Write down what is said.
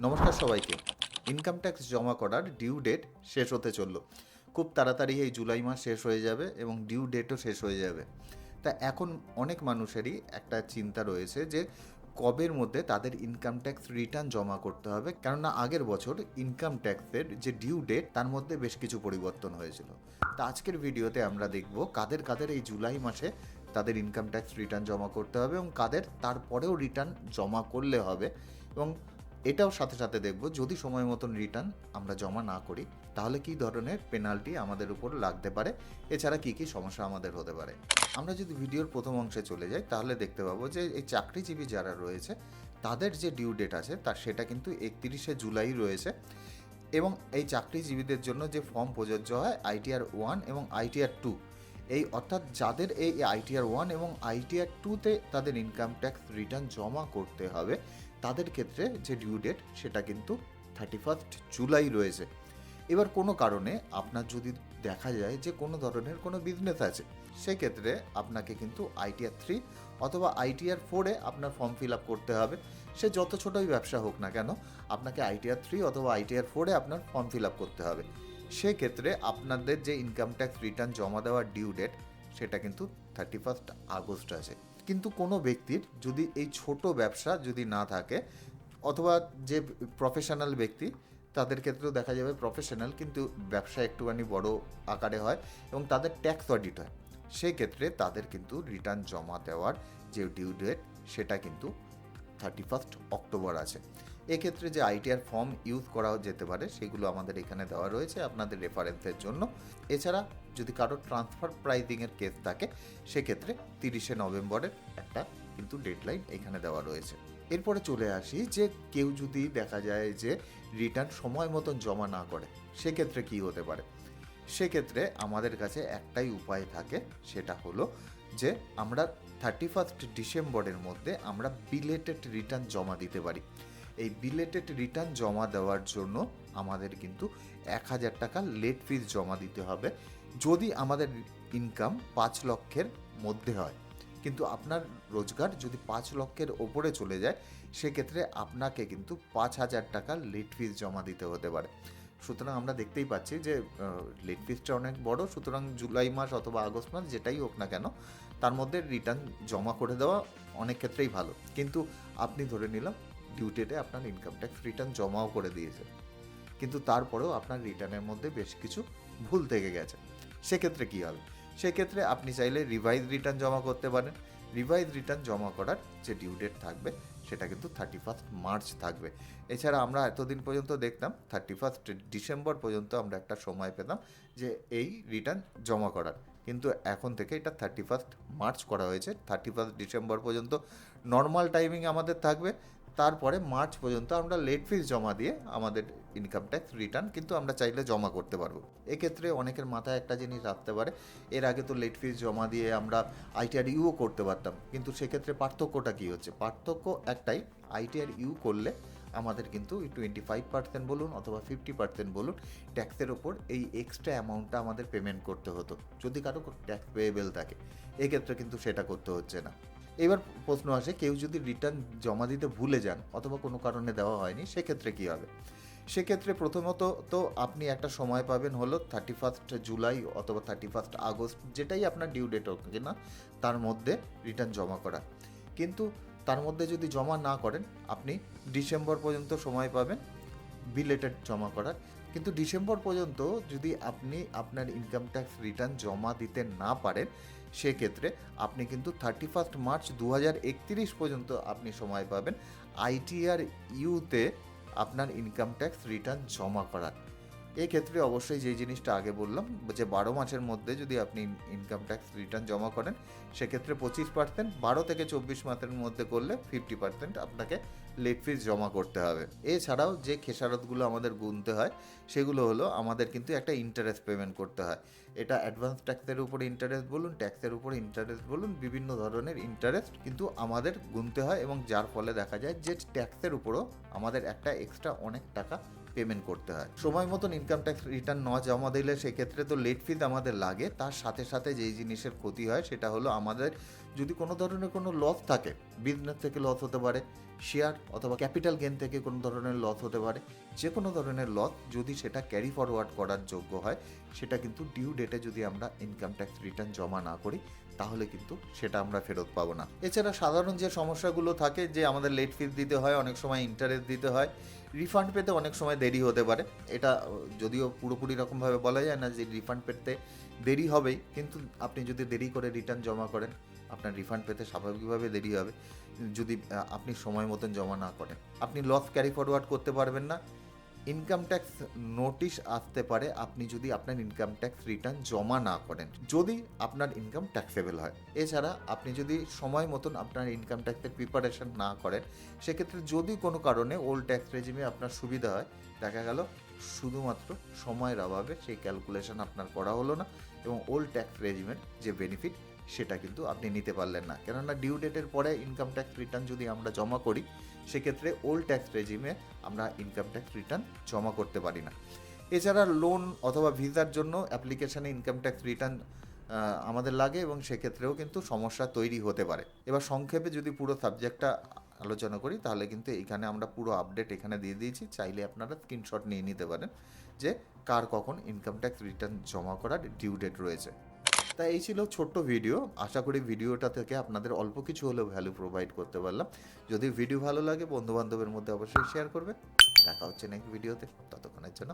নমস্কার সবাইকে। Income tax জমা করার ডিউ ডেট শেষ হতে চললো। খুব তাড়াতাড়ি এই জুলাই মাস শেষ হয়ে যাবে এবং ডিউ ডেটও শেষ হয়ে যাবে। তা এখন অনেক মানুষেরই একটা চিন্তা রয়েছে যে কবের মধ্যে তাদের ইনকাম ট্যাক্স রিটার্ন জমা করতে হবে, কেননা আগের বছর ইনকাম ট্যাক্সের যে ডিউ ডেট তার মধ্যে বেশ কিছু পরিবর্তন হয়েছিল। তা আজকের ভিডিওতে আমরা দেখব কাদের কাদের এই জুলাই মাসে তাদের ইনকাম ট্যাক্স রিটার্ন জমা করতে হবে এবং কাদের তারপরেও রিটার্ন জমা করলে হবে। এবং এটাও সাথে সাথে দেখব যদি সময় মতন রিটার্ন আমরা জমা না করি তাহলে কী ধরনের পেনাল্টি আমাদের উপর লাগতে পারে, এছাড়া কী কী সমস্যা আমাদের হতে পারে। আমরা যদি ভিডিওর প্রথম অংশে চলে যাই তাহলে দেখতে পাবো যে এই চাকরিজীবী যারা রয়েছে তাদের যে ডিউ ডেট আছে সেটা কিন্তু 31শে জুলাই রয়েছে। এবং এই চাকরিজীবীদের জন্য যে ফর্ম প্রযোজ্য হয় ITR 1 এবং ITR 2, এই অর্থাৎ যাদের এই ITR 1 এবং ITR 2তে তাদের ইনকাম ট্যাক্স রিটার্ন জমা করতে হবে তাদের ক্ষেত্রে যে ডিউ ডেট সেটা কিন্তু 31 জুলাই রয়েছে। এবার কোনো কারণে আপনার যদি দেখা যায় যে কোনো ধরনের কোনো বিজনেস আছে, সেক্ষেত্রে আপনাকে কিন্তু ITR 3 অথবা ITR 4-এ আপনার ফর্ম ফিল আপ করতে হবে। সে যত ছোটোই ব্যবসা হোক না কেন, আপনাকে ITR 3 অথবা ITR 4-এ আপনার ফর্ম ফিল আপ করতে হবে। সেক্ষেত্রে আপনাদের যে ইনকাম ট্যাক্স রিটার্ন জমা দেওয়ার ডিউ ডেট সেটা কিন্তু 31 আগস্ট আছে। কিন্তু কোনো ব্যক্তির যদি এই ছোট ব্যবসা যদি না থাকে অথবা যে প্রফেশনাল ব্যক্তি, তাদের ক্ষেত্রেও দেখা যাবে প্রফেশনাল কিন্তু ব্যবসা একটুখানি বড় আকারে হয় এবং তাদের ট্যাক্স অডিট হয়, সেক্ষেত্রে তাদের কিন্তু রিটার্ন জমা দেওয়ার যে ডিউ ডেট সেটা কিন্তু 31 অক্টোবর আছে। এক্ষেত্রে যে ITR ফর্ম ইউজ করা যেতে পারে সেগুলো আমাদের এখানে দেওয়া রয়েছে আপনাদের রেফারেন্সের জন্য। এছাড়া যদি কারোর ট্রান্সফার প্রাইজিংয়ের কেস থাকে সেক্ষেত্রে 30শে নভেম্বরের একটা কিন্তু ডেডলাইন এখানে দেওয়া রয়েছে। এরপরে চলে আসি যে কেউ যদি দেখা যায় যে রিটার্ন সময় মতন জমা না করে সেক্ষেত্রে কী হতে পারে। সেক্ষেত্রে আমাদের কাছে একটাই উপায় থাকে, সেটা হলো যে আমরা 31 ডিসেম্বরের মধ্যে আমরা বিলেটেড রিটার্ন জমা দিতে পারি। এই বিলেটেড রিটার্ন জমা দেওয়ার জন্য আমাদের কিন্তু 1000 টাকা লেট ফিস জমা দিতে হবে যদি আমাদের ইনকাম 5 লক্ষের মধ্যে হয়। কিন্তু আপনার রোজগার যদি 5 লক্ষের ওপরে চলে যায় সেক্ষেত্রে আপনাকে কিন্তু 5000 টাকা লেট ফিস জমা দিতে হতে পারে। সুতরাং আমরা দেখতেই পাচ্ছি যে লেট ফিসটা অনেক বড়, সুতরাং জুলাই মাস অথবা আগস্ট মাস যেটাই হোক না কেন তার মধ্যে রিটার্ন জমা করে দেওয়া অনেক ক্ষেত্রেই ভালো। কিন্তু আপনি ধরে নিলাম ডিউ ডেটে আপনার ইনকাম ট্যাক্স রিটার্ন জমাও করে দিয়েছে, কিন্তু তারপরেও আপনার রিটার্নের মধ্যে বেশ কিছু ভুল থেকে গেছে, সেক্ষেত্রে কী হবে? সেক্ষেত্রে আপনি চাইলে রিভাইজ রিটার্ন জমা করতে পারেন। রিভাইজ রিটার্ন জমা করার যে ডিউ ডেট থাকবে সেটা কিন্তু 31 মার্চ থাকবে। এছাড়া আমরা এতদিন পর্যন্ত দেখতাম 31 ডিসেম্বর পর্যন্ত আমরা একটা সময় পেতাম যে এই রিটার্ন জমা করার, কিন্তু এখন থেকে এটা 31 মার্চ করা হয়েছে। 31 ডিসেম্বর পর্যন্ত নর্মাল টাইমিং আমাদের থাকবে, তারপরে মার্চ পর্যন্ত আমরা লেট ফিস জমা দিয়ে আমাদের ইনকাম ট্যাক্স রিটার্ন কিন্তু আমরা চাইলে জমা করতে পারবো। এক্ষেত্রে অনেকের মাথায় একটা জিনিস রাখতে পারে, এর আগে তো লেট ফিস জমা দিয়ে আমরা ITR ইউও করতে পারতাম, কিন্তু সেক্ষেত্রে পার্থক্যটা কী হচ্ছে? পার্থক্য একটাই, ITR ইউ করলে আমাদের কিন্তু 25% বলুন অথবা 50% বলুন ট্যাক্সের ওপর এই এক্সট্রা অ্যামাউন্টটা আমাদের পেমেন্ট করতে হতো যদি কারো ট্যাক্স পেয়েবেল থাকে। এক্ষেত্রে কিন্তু সেটা করতে হচ্ছে না। এবার প্রশ্ন আসে, কেউ যদি রিটার্ন জমা দিতে ভুলে যান অথবা কোনো কারণে দেওয়া হয়নি সেক্ষেত্রে কী হবে? সেক্ষেত্রে প্রথমত তো আপনি একটা সময় পাবেন হলো 31 জুলাই অথবা 31 আগস্ট, যেটাই আপনার ডিউ ডেট হোক কিনা তার মধ্যে রিটার্ন জমা করা। কিন্তু তার মধ্যে যদি জমা না করেন আপনি ডিসেম্বর পর্যন্ত সময় পাবেন বিলেটেড জমা করার। কিন্তু ডিসেম্বর পর্যন্ত যদি আপনি আপনার ইনকাম ট্যাক্স রিটার্ন জমা দিতে না পারেন সেক্ষেত্রে আপনি কিন্তু 31 মার্চ 2031 পর্যন্ত আপনি সময় পাবেন ITR ইউতে আপনার ইনকাম ট্যাক্স রিটার্ন জমা করার। এক্ষেত্রে অবশ্যই যেই জিনিসটা আগে বললাম যে 12 মাসের মধ্যে যদি আপনি ইনকাম ট্যাক্স রিটার্ন জমা করেন সেক্ষেত্রে 25%, 12 থেকে 24 মাসের মধ্যে করলে 50% আপনাকে লেট ফিস জমা করতে হবে। এছাড়াও যে খেসারতগুলো আমাদের গুনতে হয় সেগুলো হলো আমাদের কিন্তু একটা ইন্টারেস্ট পেমেন্ট করতে হয়, এটা অ্যাডভান্স ট্যাক্সের উপরে ইন্টারেস্ট বলুন, ট্যাক্সের উপরে ইন্টারেস্ট বলুন, বিভিন্ন ধরনের ইন্টারেস্ট কিন্তু আমাদের গুনতে হয়, এবং যার ফলে দেখা যায় যে ট্যাক্সের উপরও আমাদের একটা এক্সট্রা অনেক টাকা পেমেন্ট করতে হয়। সময় মতন ইনকাম ট্যাক্স রিটার্ন না জমা দিলে সেক্ষেত্রে তো লেট ফিজ আমাদের লাগে, তার সাথে সাথে যেই জিনিসের ক্ষতি হয় সেটা হলো আমাদের যদি কোনো ধরনের কোনো লস থাকে, বিজনেস থেকে লস হতে পারে, শেয়ার অথবা ক্যাপিটাল গেন থেকে কোনো ধরনের লস হতে পারে, যে কোনো ধরনের লস যদি সেটা ক্যারি ফরওয়ার্ড করার যোগ্য হয়, সেটা কিন্তু ডিউ ডেটে যদি আমরা ইনকাম ট্যাক্স রিটার্ন জমা না করি তাহলে কিন্তু সেটা আমরা ফেরত পাবো না। এছাড়া সাধারণ যে সমস্যাগুলো থাকে, যে আমাদের লেট ফিজ দিতে হয়, অনেক সময় ইন্টারেস্ট দিতে হয়, রিফান্ড পেতে অনেক সময় দেরি হতে পারে। এটা যদিও পুরোপুরি রকমভাবে বলা যায় না যে রিফান্ড পেতে দেরি হবেই, কিন্তু আপনি যদি দেরি করে রিটার্ন জমা করেন আপনার রিফান্ড পেতে স্বাভাবিকভাবে দেরি হবে। যদি আপনি সময় মতন জমা না করেন, আপনি লস ক্যারি ফরওয়ার্ড করতে পারবেন না। ইনকাম ট্যাক্স নোটিশ আসতে পারে আপনি যদি আপনার ইনকাম ট্যাক্স রিটার্ন জমা না করেন, যদি আপনার ইনকাম ট্যাক্সেবল হয়। এছাড়া আপনি যদি সময় মতন আপনার ইনকাম ট্যাক্সের প্রিপারেশন না করেন, সেক্ষেত্রে যদি কোনো কারণে ওল্ড ট্যাক্স রেজিমে আপনার সুবিধা হয়, দেখা গেল শুধুমাত্র সময়ের অভাবে সেই ক্যালকুলেশন আপনার করা হলো না, এবং ওল্ড ট্যাক্স রেজিমের যে বেনিফিট সেটা কিন্তু আপনি নিতে পারলেন না। কেননা ডিউ ডেটের পরে ইনকাম ট্যাক্স রিটার্ন যদি আমরা জমা করি, সেক্ষেত্রে ওল্ড ট্যাক্স রেজিমে আমরা ইনকাম ট্যাক্স রিটার্ন জমা করতে পারি না। এছাড়া লোন অথবা ভিসার জন্য অ্যাপ্লিকেশানে ইনকাম ট্যাক্স রিটার্ন আমাদের লাগে, এবং সেক্ষেত্রেও কিন্তু সমস্যা তৈরি হতে পারে। এবার সংক্ষেপে যদি পুরো সাবজেক্টটা আলোচনা করি, তাহলে কিন্তু এখানে আমরা পুরো আপডেট এখানে দিয়ে দিয়েছি, চাইলে আপনারা স্ক্রিনশট নিয়ে নিতে পারেন যে কার কখন ইনকাম ট্যাক্স রিটার্ন জমা করার ডিউ ডেট রয়েছে। তাই এই ছিল ছোট্ট ভিডিও। আশা করি ভিডিওটা থেকে আপনাদের অল্প কিছু হলেও ভ্যালু প্রোভাইড করতে পারলাম। যদি ভিডিও ভালো লাগে বন্ধুবান্ধবের মধ্যে অবশ্যই শেয়ার করবে। দেখা হচ্ছে নেক্সট ভিডিওতে, ততক্ষণের জন্য